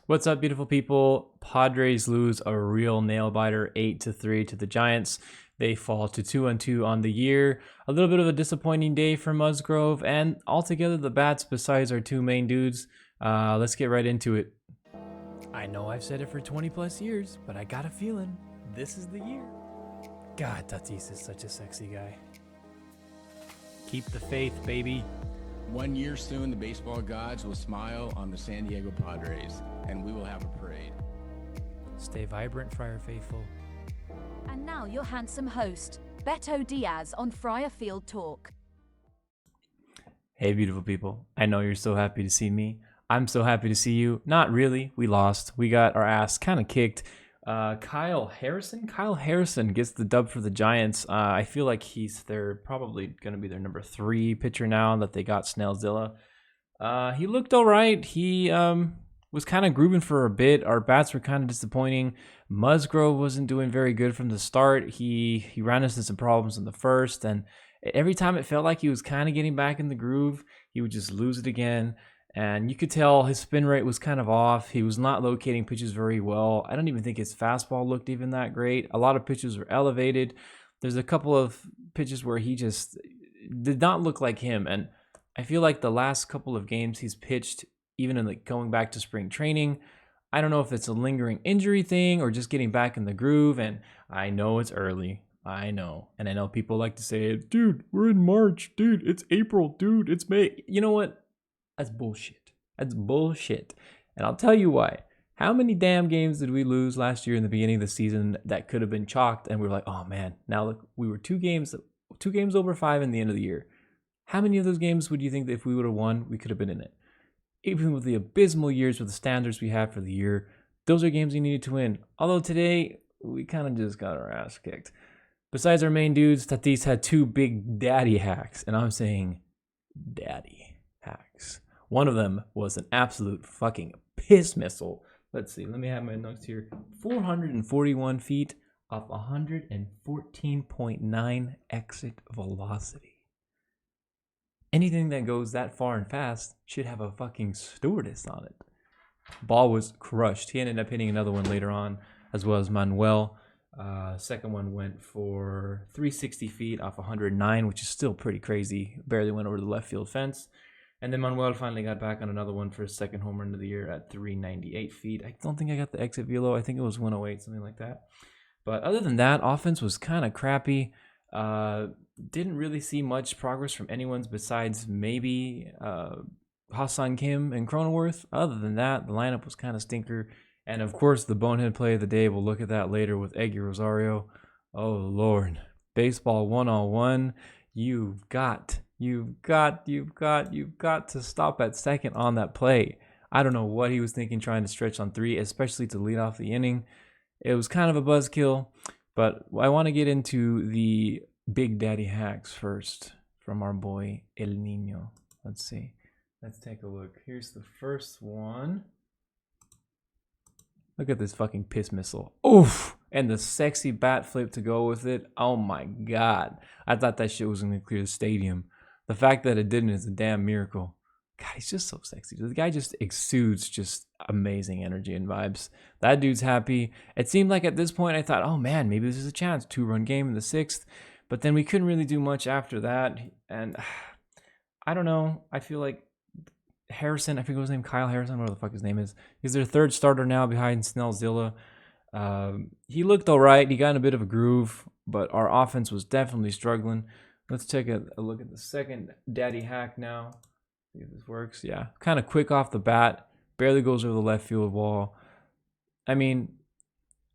What's up, beautiful people? Padres lose a real nail biter 8-3 to the Giants. They fall to 2-2 on the year. A little bit of a disappointing day for Musgrove, and altogether the bats besides our two main dudes. Let's get right into it. I know I've said it for 20 plus years, but I got a feeling this is the year. God, Tatis is such a sexy guy. Keep the faith, baby. 1 year soon, the baseball gods will smile on the San Diego Padres, and we will have a parade. Stay vibrant, Friar Faithful. And now your handsome host, Beto Diaz on Friar Field Talk. Hey, beautiful people. I know you're so happy to see me. I'm so happy to see you. Not really. We lost. We got our ass kind of kicked. Kyle Harrison gets the dub for the Giants. I feel like they're probably going to be their number 3 pitcher now that they got Snellzilla. He looked all right. He was kind of grooving for a bit. Our bats were kind of disappointing. Musgrove wasn't doing very good from the start. He ran into some problems in the first, and every time it felt like he was kind of getting back in the groove, he would just lose it again. And you could tell his spin rate was kind of off. He was not locating pitches very well. I don't even think his fastball looked even that great. A lot of pitches were elevated. There's a couple of pitches where he just did not look like him. And I feel like the last couple of games he's pitched, even in going back to spring training, I don't know if it's a lingering injury thing or just getting back in the groove. And I know it's early. I know. And I know people like to say, dude, we're in March. Dude, it's April. Dude, it's May. You know what? That's bullshit. That's bullshit. And I'll tell you why. How many damn games did we lose last year in the beginning of the season that could have been chalked? And we were like, oh man, now look, we were two games over 5 in the end of the year. How many of those games would you think that if we would have won, we could have been in it? Even with the abysmal years with the standards we have for the year, those are games we needed to win. Although today, we kind of just got our ass kicked. Besides our main dudes, Tatis had 2 big daddy hacks. And I'm saying daddy hacks. One of them was an absolute fucking piss missile. Let's see. Let me have my notes here. 441 feet off 114.9 exit velocity. Anything that goes that far and fast should have a fucking stewardess on it. Ball was crushed. He ended up hitting another one later on, as well as Manuel. Second one went for 360 feet off 109, which is still pretty crazy. Barely went over the left field fence. And then Manuel finally got back on another one for his second home run of the year at 398 feet. I don't think I got the exit velo. I think it was 108, something like that. But other than that, offense was kind of crappy. Didn't really see much progress from anyone's besides maybe Hassan Kim and Cronenworth. Other than that, the lineup was kind of stinker. And of course, the bonehead play of the day, we'll look at that later with Eggy Rosario. Oh, Lord. Baseball 101. You've got to stop at second on that play. I don't know what he was thinking trying to stretch on 3, especially to lead off the inning. It was kind of a buzzkill, but I want to get into the big daddy hacks first from our boy El Nino. Let's see. Let's take a look. Here's the first one. Look at this fucking piss missile. Oof! And the sexy bat flip to go with it. Oh my God. I thought that shit was going to clear the stadium. The fact that it didn't is a damn miracle. God, he's just so sexy. The guy just exudes just amazing energy and vibes. That dude's happy. It seemed like at this point I thought, oh man, maybe this is a chance. 2-run game in the 6th. But then we couldn't really do much after that. And I don't know. I feel like Harrison, I forget his name, Kyle Harrison, whatever the fuck his name is. He's their 3rd starter now behind Snellzilla. He looked all right. He got in a bit of a groove, but our offense was definitely struggling. Let's take a look at the second daddy hack now. See if this works. Yeah, kind of quick off the bat. Barely goes over the left field wall. I mean,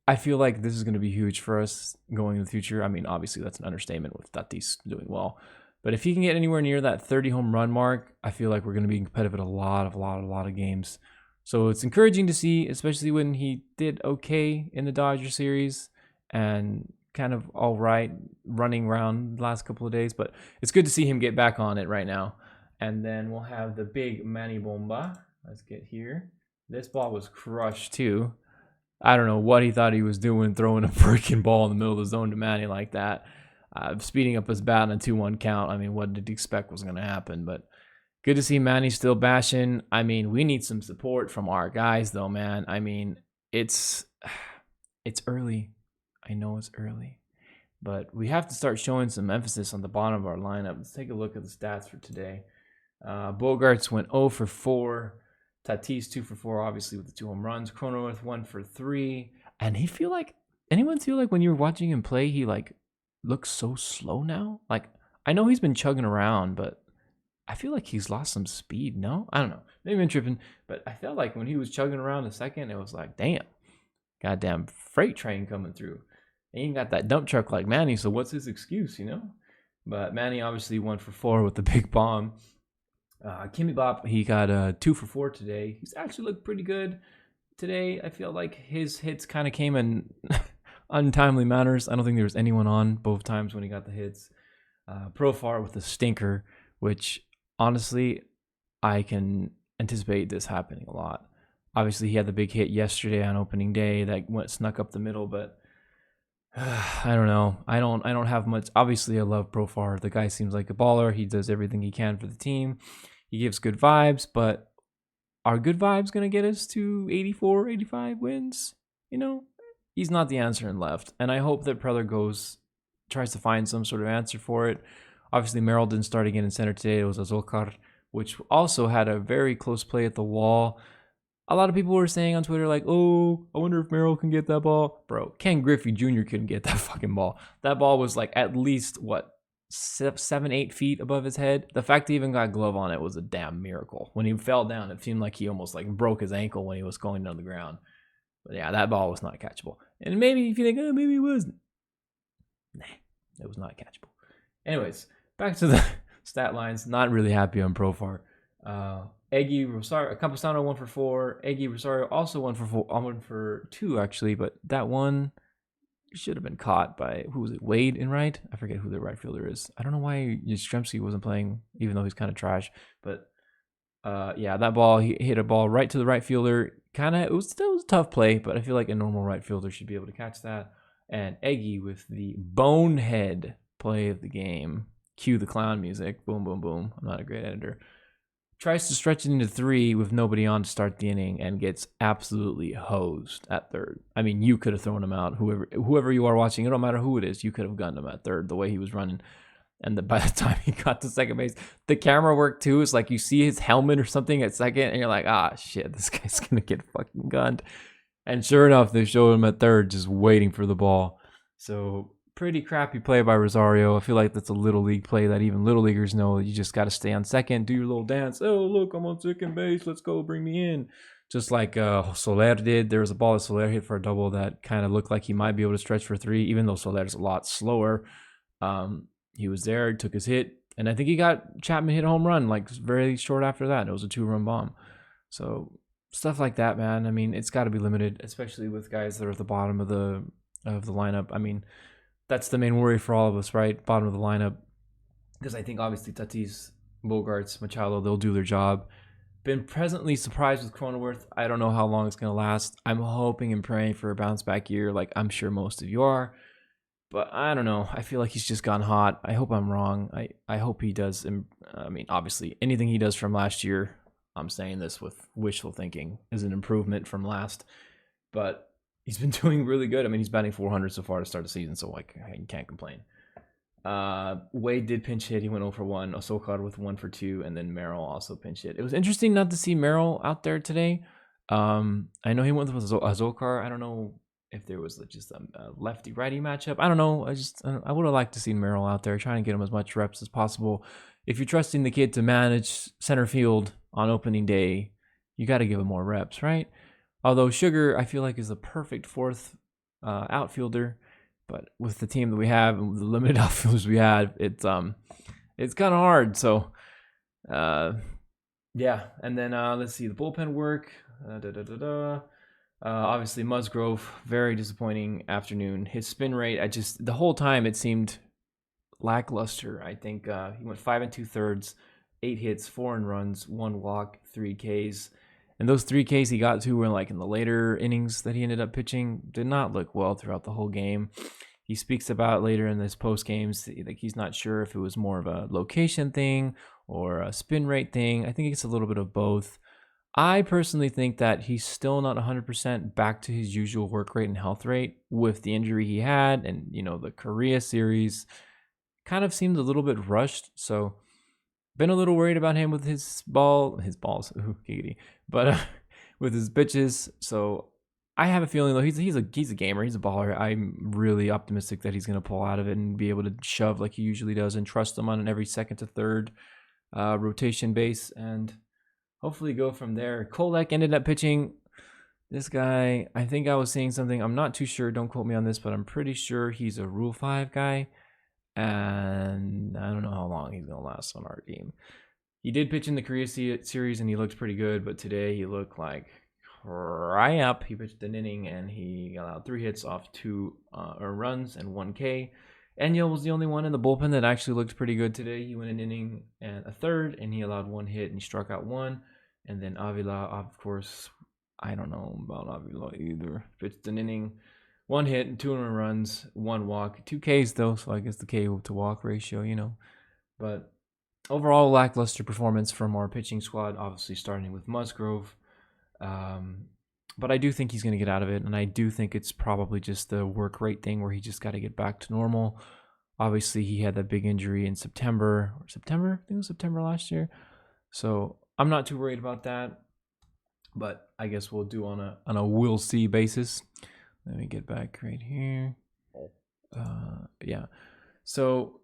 I feel like this is going to be huge for us going in the future. I mean, obviously that's an understatement with Tatis doing well. But if he can get anywhere near that 30 home run mark, I feel like we're going to be competitive at a lot of games. So it's encouraging to see, especially when he did okay in the Dodger series and kind of all right running around the last couple of days. But it's good to see him get back on it right now. And then we'll have the big Manny Bomba. Let's get here. This ball was crushed too. I don't know what he thought he was doing, throwing a freaking ball in the middle of the zone to Manny like that. Speeding up his bat on a 2-1 count. I mean, what did he expect was going to happen? But Good to see Manny still bashing. I mean, we need some support from our guys, though, man. I mean, it's it's early. I know it's early, but we have to start showing some emphasis on the bottom of our lineup. Let's take a look at the stats for today. Bogarts went 0 for 4. Tatis 2 for 4, obviously with the 2 home runs. Cronenworth 1 for 3. And anyone feel like when you were watching him play, he like looks so slow now? Like, I know he's been chugging around, but I feel like he's lost some speed. No, I don't know. Maybe I'm tripping, but I felt like when he was chugging around a second, it was like, damn, goddamn freight train coming through. And he ain't got that dump truck like Manny, so what's his excuse, you know? But Manny obviously 1 for 4 with the big bomb. Kimmy Bop, he got 2 for 4 today. He's actually looked pretty good today. I feel like his hits kind of came in untimely manners. I don't think there was anyone on both times when he got the hits. Profar with a stinker, which honestly, I can anticipate this happening a lot. Obviously, he had the big hit yesterday on opening day that snuck up the middle, but I don't know. I don't have much. Obviously, I love Profar. The guy seems like a baller. He does everything he can for the team. He gives good vibes, but are good vibes going to get us to 84, 85 wins? You know, he's not the answer in left. And I hope that Preller tries to find some sort of answer for it. Obviously, Merrill didn't start again in center today. It was Azokar, which also had a very close play at the wall. A lot of people were saying on Twitter, like, oh, I wonder if Merrill can get that ball. Bro, Ken Griffey Jr. couldn't get that fucking ball. That ball was like at least, 7-8 feet above his head. The fact he even got glove on it was a damn miracle. When he fell down, it seemed like he almost like broke his ankle when he was going down the ground. But yeah, that ball was not catchable. And maybe if you think, oh, maybe it wasn't. Nah, it was not catchable. Anyways, back to the stat lines. Not really happy on Profar. Eggy Rosario, Campusano 1 for 4. Eggy Rosario also 1 for 4. 1 for 2 actually, but that one should have been caught by, who was it, Wade in right? I forget who the right fielder is. I don't know why Yastrzemski wasn't playing, even though he's kind of trash. But yeah, that ball, he hit a ball right to the right fielder. It was still a tough play, but I feel like a normal right fielder should be able to catch that. And Eggy with the bonehead play of the game. Cue the clown music. Boom, boom, boom. I'm not a great editor. Tries to stretch it into 3 with nobody on to start the inning and gets absolutely hosed at third. I mean, you could have thrown him out. Whoever you are watching, it don't matter who it is, you could have gunned him at third the way he was running. And by the time he got to second base, the camera work too. It's like you see his helmet or something at second, and you're like, ah, shit, this guy's gonna get fucking gunned. And sure enough, they showed him at third, just waiting for the ball. So pretty crappy play by Rosario. I feel like that's a little league play that even little leaguers know. You just got to stay on second, do your little dance. Oh, look, I'm on second base. Let's go, bring me in. Just like Soler did. There was a ball that Soler hit for a double that kind of looked like he might be able to stretch for 3, even though Soler's a lot slower. He was there, took his hit, and I think he got Chapman hit a home run like very short after that. It was a 2-run bomb. So stuff like that, man. I mean, it's got to be limited, especially with guys that are at the bottom of the lineup. I mean, that's the main worry for all of us, right? Bottom of the lineup. Because I think obviously Tatis, Bogarts, Machado, they'll do their job. Been pleasantly surprised with Cronenworth. I don't know how long it's going to last. I'm hoping and praying for a bounce back year, like I'm sure most of you are. But I don't know. I feel like he's just gone hot. I hope I'm wrong. I hope he does. I mean, obviously, anything he does from last year, I'm saying this with wishful thinking, is an improvement from last. But he's been doing really good. I mean, he's batting 400 so far to start the season, so like I can't complain. Wade did pinch hit. He went 0 for 1. Osokar with 1 for 2, and then Merrill also pinch hit. It was interesting not to see Merrill out there today. I know he went with Azokar. I don't know if there was just a lefty-righty matchup. I don't know. I would have liked to see Merrill out there trying to get him as much reps as possible. If you're trusting the kid to manage center field on opening day, you got to give him more reps, right? Although Sugar, I feel like, is the perfect 4th outfielder, but with the team that we have and the limited outfielders we have, it's kind of hard. So, yeah. And then let's see the bullpen work. Obviously Musgrove, very disappointing afternoon. His spin rate, the whole time it seemed lackluster. I think he went 5 2/3, 8 hits, 4 runs, 1 walk, 3 Ks. And those 3 Ks he got to were like in the later innings that he ended up pitching. Did not look well throughout the whole game. He speaks about later in this post games, like he's not sure if it was more of a location thing or a spin rate thing. I think it's a little bit of both. I personally think that he's still not 100% back to his usual work rate and health rate with the injury he had, and the Korea series kind of seemed a little bit rushed. So been a little worried about him with his balls, ooh, giggity, but with his bitches. So I have a feeling though he's a gamer, he's a baller. I'm really optimistic that he's gonna pull out of it and be able to shove like he usually does and trust him on an every second to third rotation base and hopefully go from there. Kolek ended up pitching. This guy, I think I was seeing something. I'm not too sure. Don't quote me on this, but I'm pretty sure he's a Rule 5 guy. And I don't know how long he's going to last on our team. He did pitch in the Korea series, and he looked pretty good. But today, he looked like crap. He pitched an inning, and he allowed 3 hits off 2 runs and 1 K. Enyo was the only one in the bullpen that actually looked pretty good today. He went an inning and a third, and he allowed 1 hit, and he struck out 1. And then Avila, of course, I don't know about Avila either. Pitched an inning, 1 hit, and 2 runs, 1 walk. 2 Ks, though, so I guess the K to walk ratio, But overall, lackluster performance from our pitching squad, obviously starting with Musgrove. But I do think he's going to get out of it, and I do think it's probably just the work rate thing where he just got to get back to normal. Obviously, he had that big injury in September. I think it was September last year. So I'm not too worried about that, but I guess we'll do on a we'll see basis. Let me get back right here. Yeah. So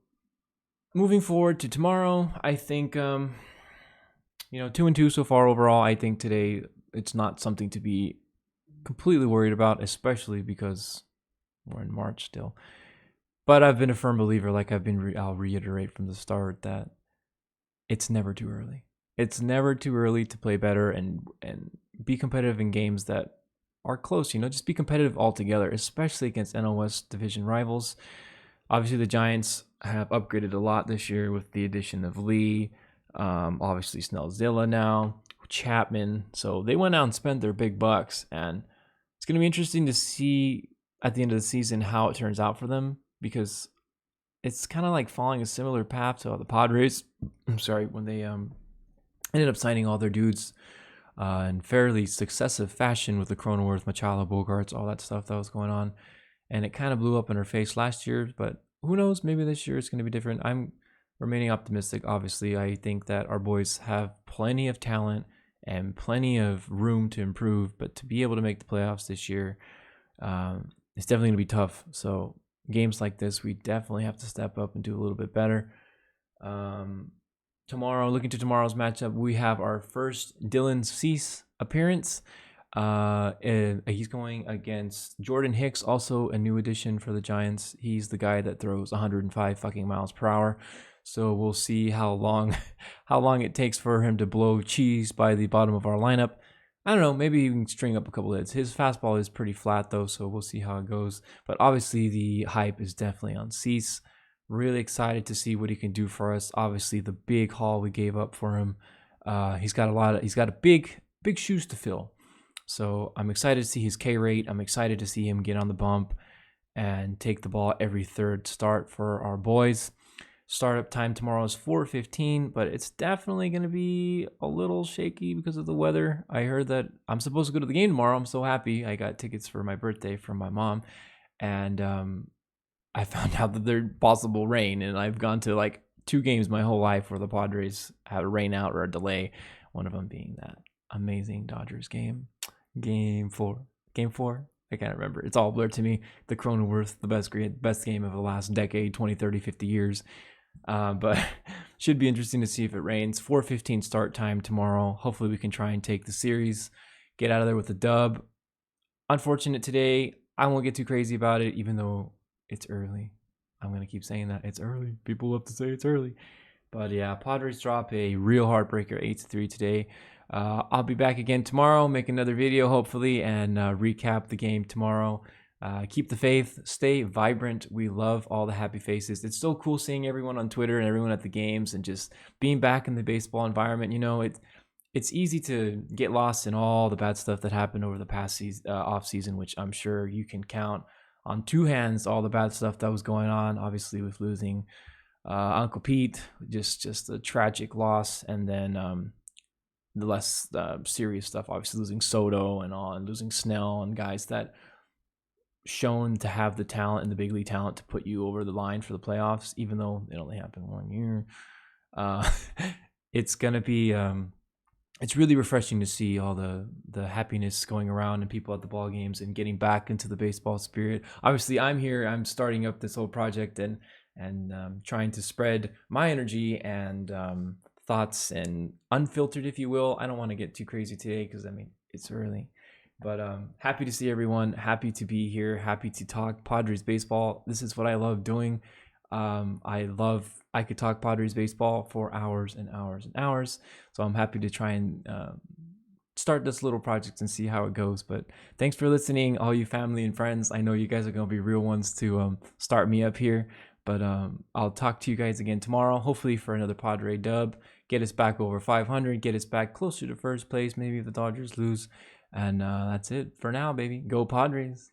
moving forward to tomorrow, I think 2-2 so far overall. I think today it's not something to be completely worried about, especially because we're in March still. But I've been a firm believer, like I'll reiterate from the start, that it's never too early. It's never too early to play better and be competitive in games that are close. Just be competitive altogether, especially against NL West division rivals. Obviously, the Giants have upgraded a lot this year with the addition of Lee, obviously Snellzilla now, Chapman. So they went out and spent their big bucks, and it's going to be interesting to see at the end of the season how it turns out for them, because it's kind of like following a similar path to the Padres. I'm sorry, when they ended up signing all their dudes in fairly successive fashion with the Cronenworth, Machala, Bogarts, all that stuff that was going on. And it kind of blew up in her face last year, but who knows? Maybe this year it's going to be different. I'm remaining optimistic. Obviously, I think that our boys have plenty of talent and plenty of room to improve, but to be able to make the playoffs this year, it's definitely going to be tough. So games like this, we definitely have to step up and do a little bit better. Tomorrow, looking to tomorrow's matchup, we have our first Dylan Cease appearance. And he's going against Jordan Hicks, also a new addition for the Giants. He's the guy that throws 105 fucking miles per hour. So we'll see how long it takes for him to blow cheese by the bottom of our lineup. I don't know, maybe he can string up a couple hits. His fastball is pretty flat though, so we'll see how it goes. But obviously the hype is definitely on Cease. Really excited to see what he can do for us. Obviously the big haul we gave up for him. He's got a big shoes to fill. So I'm excited to see his K rate. I'm excited to see him get on the bump and take the ball every third start for our boys. Startup time tomorrow is 4:15, but it's definitely going to be a little shaky because of the weather. I heard that I'm supposed to go to the game tomorrow. I'm so happy. I got tickets for my birthday from my mom, and I found out that there's possible rain, and I've gone to like 2 games my whole life where the Padres had a rain out or a delay, one of them being that amazing Dodgers game. Game 4. I can't remember. It's all blurred to me. The Cronenworth, the best game of the last decade, 20, 30, 50 years. But should be interesting to see if it rains. 4:15 start time tomorrow. Hopefully we can try and take the series, get out of there with a dub. Unfortunate today. I won't get too crazy about it, even though it's early. I'm going to keep saying that. It's early. People love to say it's early. But yeah, Padres drop a real heartbreaker 8-3 today. I'll be back again tomorrow, make another video hopefully, and recap the game tomorrow. Keep the faith, stay vibrant. We love all the happy faces. It's so cool seeing everyone on Twitter and everyone at the games and just being back in the baseball environment. It's easy to get lost in all the bad stuff that happened over the past off season, which I'm sure you can count on two hands all the bad stuff that was going on, obviously with losing Uncle Pete, just a tragic loss, and then the less serious stuff, obviously losing Soto and all, and losing Snell and guys that shown to have the talent and the big league talent to put you over the line for the playoffs, even though it only happened 1 year. It's gonna be it's really refreshing to see all the happiness going around and people at the ball games and getting back into the baseball spirit. Obviously, I'm here. I'm starting up this whole project and trying to spread my energy and thoughts and unfiltered, if you will. I don't want to get too crazy today because I mean it's early, but happy to see everyone. Happy to be here. Happy to talk Padres baseball. This is what I love doing. I could talk Padres baseball for hours and hours and hours. So I'm happy to try and start this little project and see how it goes. But thanks for listening, all you family and friends. I know you guys are going to be real ones to start me up here. But I'll talk to you guys again tomorrow, hopefully for another Padre dub. Get us back over 500, get us back closer to first place, maybe if the Dodgers lose. And that's it for now, baby. Go Padres.